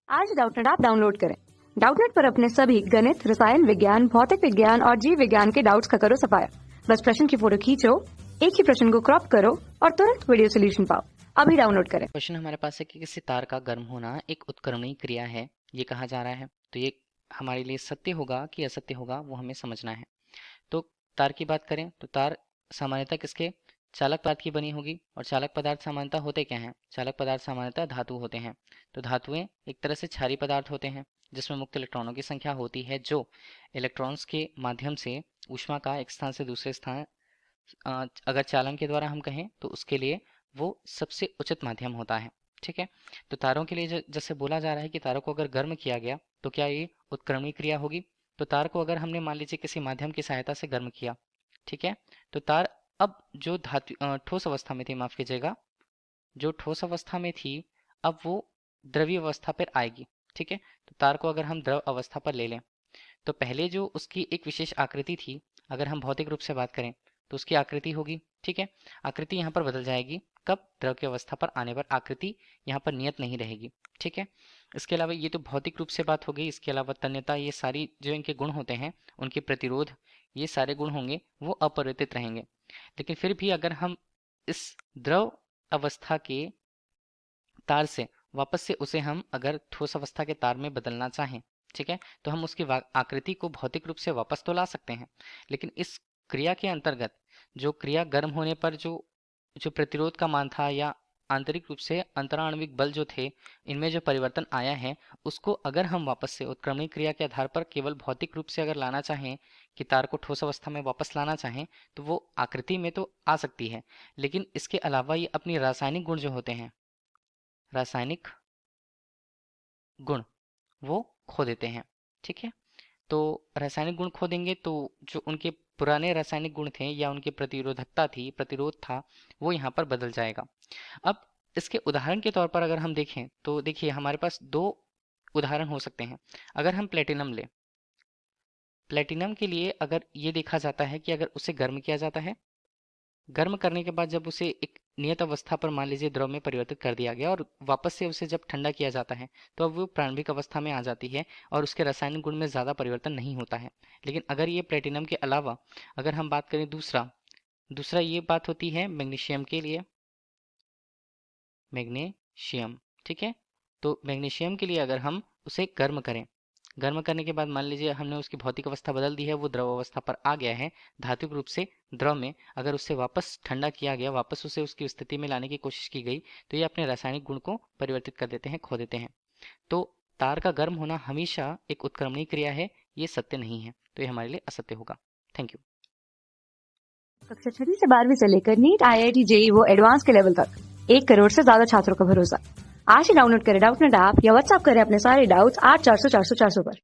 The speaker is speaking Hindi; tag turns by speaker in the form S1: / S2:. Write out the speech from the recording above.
S1: आज डाउटनेट ऐप डाउनलोड करें। डाउटनेट पर अपने सभी गणित, रसायन विज्ञान, भौतिक विज्ञान और जीव विज्ञान के डाउट्स का करो सफाया। बस प्रश्न की फोटो खींचो, एक ही प्रश्न को क्रॉप करो और तुरंत वीडियो सोल्यूशन पाओ। अभी डाउनलोड करें।
S2: क्वेश्चन हमारे पास है कि किसी तार का गर्म होना एक उत्क्रमणीय क्रिया है, ये कहा जा रहा है। तो ये हमारे लिए सत्य होगा कि असत्य होगा वो हमें समझना है। तो तार की बात करें तो तार सामान्यतः किसके चालक पदार्थ की बनी होगी, और चालक पदार्थ सामान्यतः होते क्या हैं? चालक पदार्थ सामान्यतः धातु होते हैं। तो धातुएं एक तरह से क्षारीय पदार्थ होते हैं जिसमें मुक्त इलेक्ट्रॉनों की संख्या होती है, जो इलेक्ट्रॉन्स के माध्यम से ऊष्मा का एक स्थान से दूसरे स्थान अगर चालन के द्वारा हम कहें तो उसके लिए वो सबसे उचित माध्यम होता है। ठीक है, तो तारों के लिए जैसे बोला जा रहा है कि तारों को अगर गर्म किया गया तो क्या ये उत्क्रमणीय क्रिया होगी? तो तार को अगर हमने मान लीजिए किसी माध्यम की सहायता से गर्म किया, ठीक है, तो तार अब जो ठोस अवस्था में थी, माफ कीजिएगा, जो ठोस अवस्था में थी अब वो द्रव्य अवस्था पर आएगी। ठीक है, तो तार को अगर हम द्रव अवस्था पर ले लें तो पहले जो उसकी एक विशेष आकृति थी, अगर हम भौतिक रूप से बात करें तो उसकी आकृति होगी। ठीक है, आकृति यहाँ पर बदल जाएगी कब? द्रव की अवस्था पर आने पर आकृति यहाँ पर नियत नहीं रहेगी। ठीक है, इसके अलावा ये तो भौतिक रूप से बात हो गई। इसके अलावा तन्यता, ये सारी जो इनके गुण होते हैं, उनके प्रतिरोध, ये सारे गुण होंगे वो अपरिवर्तित रहेंगे। लेकिन फिर भी अगर हम इस द्रव अवस्था के तार से वापस से उसे हम अगर ठोस अवस्था के तार में बदलना चाहें, ठीक है, तो हम उसकी आकृति को भौतिक रूप से वापस तो ला सकते हैं, लेकिन इस क्रिया के अंतर्गत जो क्रिया गर्म होने पर जो जो प्रतिरोध का मान था या आंतरिक रूप से अंतराण्विक बल जो थे, इनमें जो परिवर्तन आया है, उसको अगर हम वापस से उत्क्रमणीय क्रिया के आधार पर केवल भौतिक रूप से अगर लाना चाहें कि तार को ठोस अवस्था में वापस लाना चाहें, तो वो आकृति में तो आ सकती है, लेकिन इसके अलावा ये अपनी रासायनिक गुण जो होते हैं, रासायनिक गुण, वो खो देते हैं। ठीक है, तो रासायनिक गुण खो देंगे तो जो उनके पुराने रासायनिक गुण थे या उनकी प्रतिरोधकता थी, प्रतिरोध था, वो यहाँ पर बदल जाएगा। अब इसके उदाहरण के तौर पर अगर हम देखें तो देखिए हमारे पास दो उदाहरण हो सकते हैं। अगर हम प्लेटिनम लें, प्लेटिनम के लिए अगर ये देखा जाता है कि अगर उसे गर्म किया जाता है, गर्म करने के बाद जब उसे एक नियत अवस्था पर मान लीजिए द्रव में परिवर्तित कर दिया गया और वापस से उसे जब ठंडा किया जाता है तो अब वो प्रारंभिक अवस्था में आ जाती है और उसके रासायनिक गुण में ज़्यादा परिवर्तन नहीं होता है। लेकिन अगर ये प्लेटिनम के अलावा अगर हम बात करें दूसरा दूसरा ये बात होती है मैग्नीशियम के लिए, मैग्नीशियम। ठीक है, तो मैग्नीशियम के लिए अगर हम उसे गर्म करें, गर्म करने के बाद मान लीजिए हमने उसकी भौतिक अवस्था बदल दी है, वो द्रव अवस्था पर आ गया है, धात्विक रूप से द्रव में अगर उससे वापस ठंडा किया गया, वापस उसे उसकी स्थिति में लाने की कोशिश की गई, तो ये अपने रासायनिक गुण को परिवर्तित कर देते हैं, खो देते हैं। तो तार का गर्म होना हमेशा एक उत्क्रमणीय क्रिया है, ये सत्य नहीं है, तो ये हमारे लिए असत्य होगा। Thank you.
S1: कक्षा 6 से 12वीं से लेकर नीट, IIT, JEE वो एडवांस के लेवल तक 1 करोड़ से ज्यादा छात्रों का भरोसा। आज ही डाउनलोड करें डाउटनेट ऐप या व्हाट्सएप करें अपने सारे डाउट्स 8400 400 400 पर।